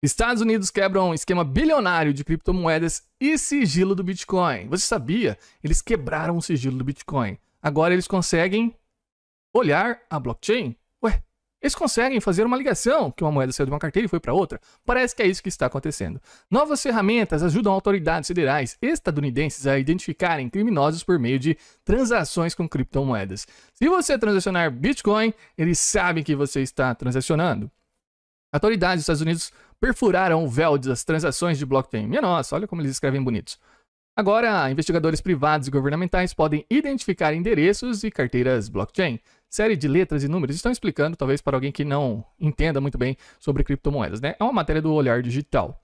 Estados Unidos quebram um esquema bilionário de criptomoedas e sigilo do Bitcoin. Você sabia? Eles quebraram o sigilo do Bitcoin. Agora eles conseguem olhar a blockchain? Ué, eles conseguem fazer uma ligação que uma moeda saiu de uma carteira e foi para outra? Parece que é isso que está acontecendo. Novas ferramentas ajudam autoridades federais estadunidenses a identificarem criminosos por meio de transações com criptomoedas. Se você transacionar Bitcoin, eles sabem que você está transacionando. Autoridades dos Estados Unidos perfuraram o véu das transações de blockchain. Minha nossa, olha como eles escrevem bonitos. Agora, investigadores privados e governamentais podem identificar endereços e carteiras blockchain. Série de letras e números estão explicando, talvez para alguém que não entenda muito bem sobre criptomoedas, né? É uma matéria do Olhar Digital.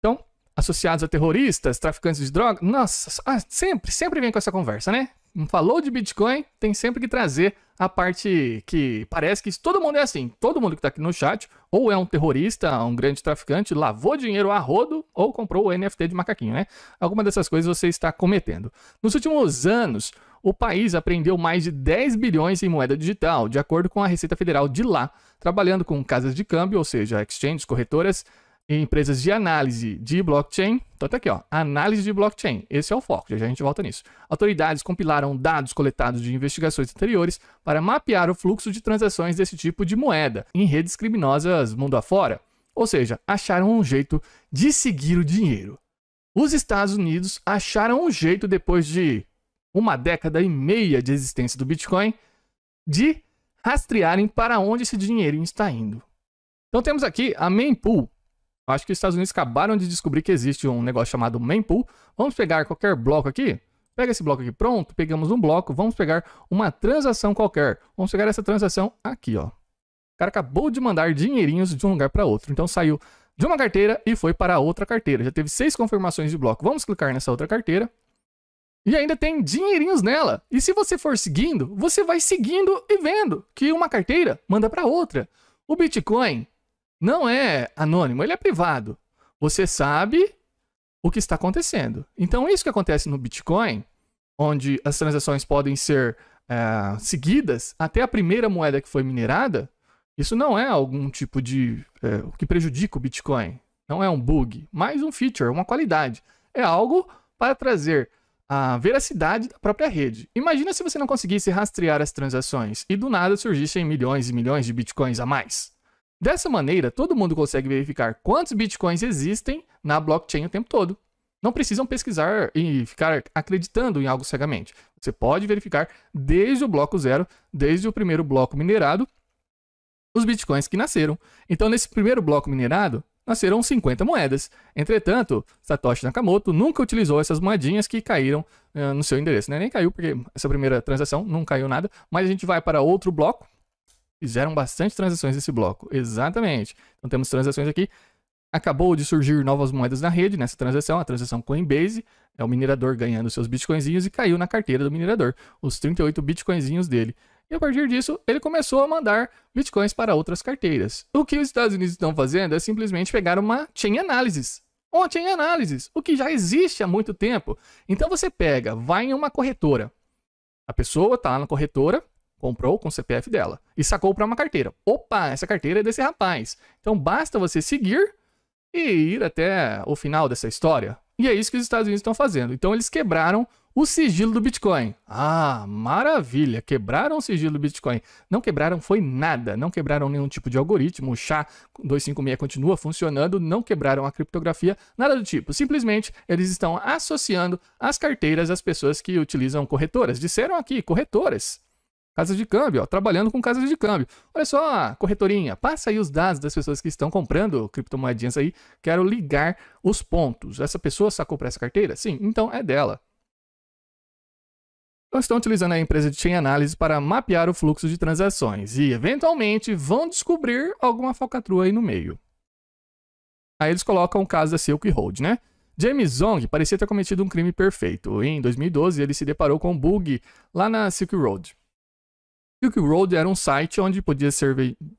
Então, associados a terroristas, traficantes de drogas, nossa, sempre vem com essa conversa, né? Falou de Bitcoin, tem sempre que trazer a parte que parece que todo mundo é assim. Todo mundo que está aqui no chat, ou é um terrorista, um grande traficante, lavou dinheiro a rodo, ou comprou o NFT de macaquinho, né? Alguma dessas coisas você está cometendo. Nos últimos anos, o país apreendeu mais de 10 bilhões em moeda digital, de acordo com a Receita Federal de lá, trabalhando com casas de câmbio, ou seja, exchanges, corretoras, e empresas de análise de blockchain. Então tá aqui, ó, análise de blockchain. Esse é o foco, já a gente volta nisso. Autoridades compilaram dados coletados de investigações anteriores para mapear o fluxo de transações desse tipo de moeda em redes criminosas mundo afora. Ou seja, acharam um jeito de seguir o dinheiro. Os Estados Unidos acharam um jeito, depois de uma década e meia de existência do Bitcoin, de rastrearem para onde esse dinheirinho está indo. Então temos aqui a Mempool. Acho que os Estados Unidos acabaram de descobrir que existe um negócio chamado Mempool. Vamos pegar qualquer bloco aqui. Pega esse bloco aqui, pronto. Pegamos um bloco. Vamos pegar uma transação qualquer. Vamos pegar essa transação aqui, ó. O cara acabou de mandar dinheirinhos de um lugar para outro. Então saiu de uma carteira e foi para outra carteira. Já teve 6 confirmações de bloco. Vamos clicar nessa outra carteira. E ainda tem dinheirinhos nela. E se você for seguindo, você vai seguindo e vendo que uma carteira manda para outra. O Bitcoin não é anônimo, ele é privado. Você sabe o que está acontecendo. Então, isso que acontece no Bitcoin, onde as transações podem ser seguidas até a primeira moeda que foi minerada, isso não é algum tipo de que prejudica o Bitcoin. Não é um bug, mas um feature, uma qualidade. É algo para trazer a veracidade da própria rede. Imagina se você não conseguisse rastrear as transações e do nada surgissem milhões e milhões de Bitcoins a mais. Dessa maneira, todo mundo consegue verificar quantos Bitcoins existem na blockchain o tempo todo. Não precisam pesquisar e ficar acreditando em algo cegamente. Você pode verificar desde o bloco zero, desde o primeiro bloco minerado, os Bitcoins que nasceram. Então, nesse primeiro bloco minerado, nasceram 50 moedas. Entretanto, Satoshi Nakamoto nunca utilizou essas moedinhas que caíram no seu endereço, né? Nem caiu, porque essa primeira transação não caiu nada. Mas a gente vai para outro bloco. Fizeram bastante transações nesse bloco, exatamente. Então temos transações aqui. Acabou de surgir novas moedas na rede nessa transação, a transação Coinbase, é o minerador ganhando seus bitcoinzinhos e caiu na carteira do minerador, os 38 bitcoinzinhos dele. E a partir disso, ele começou a mandar bitcoins para outras carteiras. O que os Estados Unidos estão fazendo é simplesmente pegar uma chain analysis. Uma chain analysis, o que já existe há muito tempo. Então você pega, vai em uma corretora. A pessoa está lá na corretora, comprou com o CPF dela e sacou para uma carteira. Opa, essa carteira é desse rapaz. Então basta você seguir e ir até o final dessa história. E é isso que os Estados Unidos estão fazendo. Então eles quebraram o sigilo do Bitcoin. Ah, maravilha, quebraram o sigilo do Bitcoin. Não quebraram foi nada, não quebraram nenhum tipo de algoritmo, o SHA-256 continua funcionando, não quebraram a criptografia, nada do tipo. Simplesmente eles estão associando as carteiras às pessoas que utilizam corretoras. Disseram aqui, corretoras. Casas de câmbio, ó, trabalhando com casas de câmbio. Olha só, corretorinha, passa aí os dados das pessoas que estão comprando criptomoedinhas aí. Quero ligar os pontos. Essa pessoa sacou para essa carteira? Sim, então é dela. Então estão utilizando a empresa de Chain Analysis para mapear o fluxo de transações e, eventualmente, vão descobrir alguma falcatrua aí no meio. Aí eles colocam o caso da Silk Road, né? James Zong parecia ter cometido um crime perfeito. Em 2012, ele se deparou com um bug lá na Silk Road. Silk Road era um site onde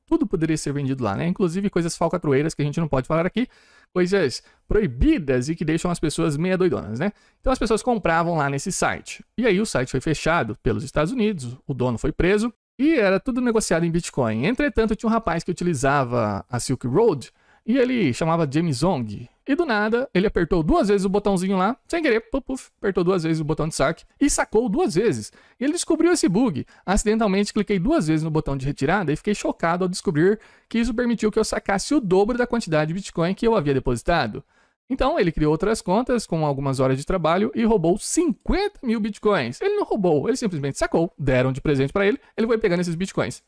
tudo poderia ser vendido lá, né? Inclusive coisas falcatrueiras que a gente não pode falar aqui, coisas proibidas e que deixam as pessoas meia doidonas, né? Então as pessoas compravam lá nesse site. E aí o site foi fechado pelos Estados Unidos, o dono foi preso e era tudo negociado em Bitcoin. Entretanto, tinha um rapaz que utilizava a Silk Road e ele chamava James Zong. E do nada, ele apertou 2 vezes o botãozinho lá, sem querer, apertou 2 vezes o botão de saque e sacou 2 vezes. E ele descobriu esse bug. Acidentalmente, cliquei 2 vezes no botão de retirada e fiquei chocado ao descobrir que isso permitiu que eu sacasse o dobro da quantidade de Bitcoin que eu havia depositado. Então, ele criou outras contas com algumas horas de trabalho e roubou 50 mil Bitcoins. Ele não roubou, ele simplesmente sacou, deram de presente para ele foi pegando esses Bitcoins.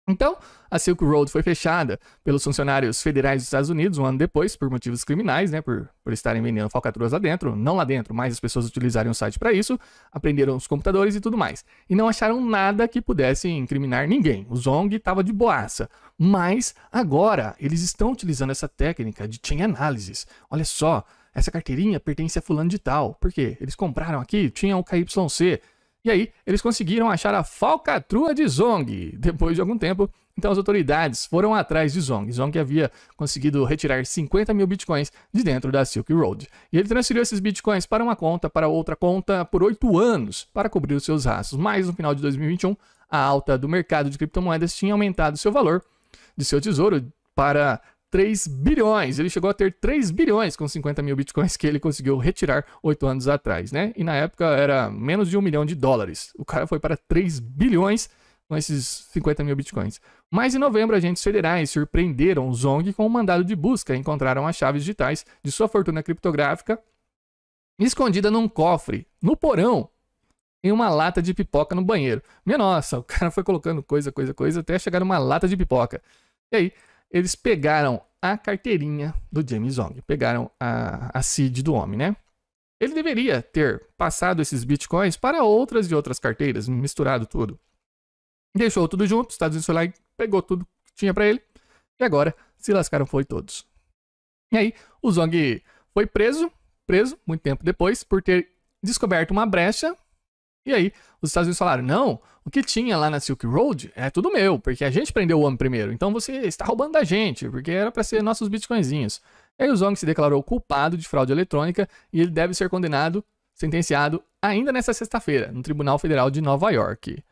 Então, a Silk Road foi fechada pelos funcionários federais dos Estados Unidos um ano depois, por motivos criminais, né, por estarem vendendo falcatruas lá dentro, não lá dentro, mas as pessoas utilizarem o site para isso, aprenderam os computadores e tudo mais. E não acharam nada que pudesse incriminar ninguém. O Zong estava de boaça. Mas agora eles estão utilizando essa técnica de chain analysis. Olha só, essa carteirinha pertence a fulano de tal. Por quê? Eles compraram aqui, tinha o KYC. E aí, eles conseguiram achar a falcatrua de Zong. Depois de algum tempo, então as autoridades foram atrás de Zong. Zong havia conseguido retirar 50 mil Bitcoins de dentro da Silk Road. E ele transferiu esses Bitcoins para uma conta, para outra conta, por 8 anos, para cobrir os seus rastros. Mas no final de 2021, a alta do mercado de criptomoedas tinha aumentado seu valor de seu tesouro para 3 bilhões. Ele chegou a ter 3 bilhões com 50 mil Bitcoins que ele conseguiu retirar 8 anos atrás, né? E na época era menos de $1 milhão. O cara foi para 3 bilhões com esses 50 mil Bitcoins. Mas em novembro, agentes federais surpreenderam o Zong com um mandado de busca e encontraram as chaves digitais de sua fortuna criptográfica escondida num cofre, no porão, em uma lata de pipoca no banheiro. Minha nossa, o cara foi colocando coisa, até chegar numa lata de pipoca. E aí, eles pegaram a carteirinha do James Zong, pegaram a seed do homem, né? Ele deveria ter passado esses bitcoins para outras carteiras, misturado tudo. Deixou tudo junto, os Estados Unidos foi lá e pegou tudo que tinha para ele, e agora se lascaram foi todos. E aí, o Zong foi preso muito tempo depois, por ter descoberto uma brecha. E aí, os Estados Unidos falaram, não, o que tinha lá na Silk Road é tudo meu, porque a gente prendeu o homem primeiro, então você está roubando da gente, porque era para ser nossos bitcoinzinhos. E aí o Zong se declarou culpado de fraude eletrônica e ele deve ser condenado, sentenciado, ainda nesta sexta-feira, no Tribunal Federal de Nova York.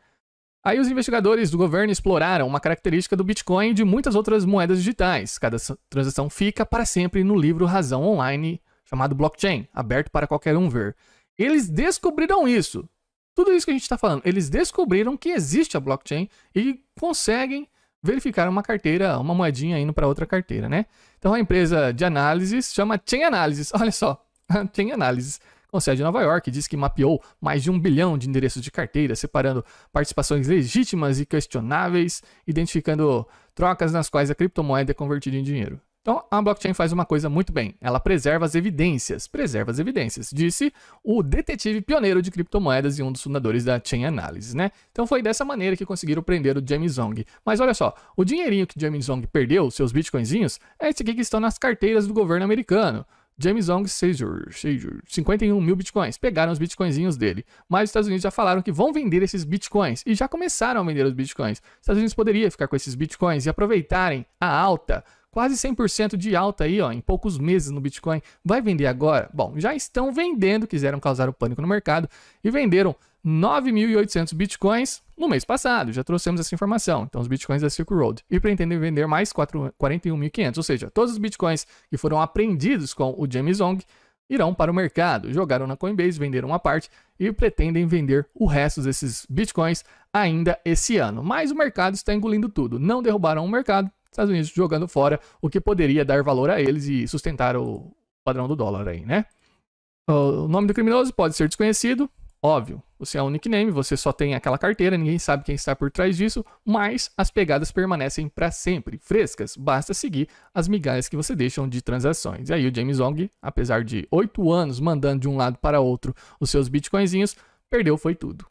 Aí os investigadores do governo exploraram uma característica do Bitcoin e de muitas outras moedas digitais. Cada transação fica para sempre no livro Razão Online, chamado Blockchain, aberto para qualquer um ver. Eles descobriram isso. Tudo isso que a gente está falando, eles descobriram que existe a blockchain e conseguem verificar uma carteira, uma moedinha indo para outra carteira, né? Então a empresa de análise chama Chain Analysis, olha só, Chain Analysis, com sede em Nova York, diz que mapeou mais de 1 bilhão de endereços de carteira, separando participações legítimas e questionáveis, identificando trocas nas quais a criptomoeda é convertida em dinheiro. Então, a blockchain faz uma coisa muito bem. Ela preserva as evidências, disse o detetive pioneiro de criptomoedas e um dos fundadores da Chain Analysis, né? Então, foi dessa maneira que conseguiram prender o James Zong. Mas olha só, o dinheirinho que o James Zong perdeu, seus bitcoinzinhos, é esse aqui que estão nas carteiras do governo americano. James Zong Seizure, 51 mil bitcoins. Pegaram os bitcoinzinhos dele. Mas os Estados Unidos já falaram que vão vender esses bitcoins. E já começaram a vender os bitcoins. Os Estados Unidos poderiam ficar com esses bitcoins e aproveitarem a alta, quase 100% de alta aí, ó, em poucos meses no Bitcoin. Vai vender agora? Bom, já estão vendendo, quiseram causar o pânico no mercado e venderam 9.800 Bitcoins no mês passado. Já trouxemos essa informação. Então, os Bitcoins da Silk Road. E pretendem vender mais 41.500, ou seja, todos os Bitcoins que foram apreendidos com o James Zong irão para o mercado. Jogaram na Coinbase, venderam uma parte e pretendem vender o resto desses Bitcoins ainda esse ano. Mas o mercado está engolindo tudo. Não derrubaram o mercado. Estados Unidos jogando fora o que poderia dar valor a eles e sustentar o padrão do dólar aí, né? O nome do criminoso pode ser desconhecido, óbvio. Você é um nickname, você só tem aquela carteira, ninguém sabe quem está por trás disso, mas as pegadas permanecem para sempre frescas. Basta seguir as migalhas que você deixa de transações. E aí o James Zong, apesar de 8 anos mandando de um lado para outro os seus bitcoinzinhos, perdeu foi tudo.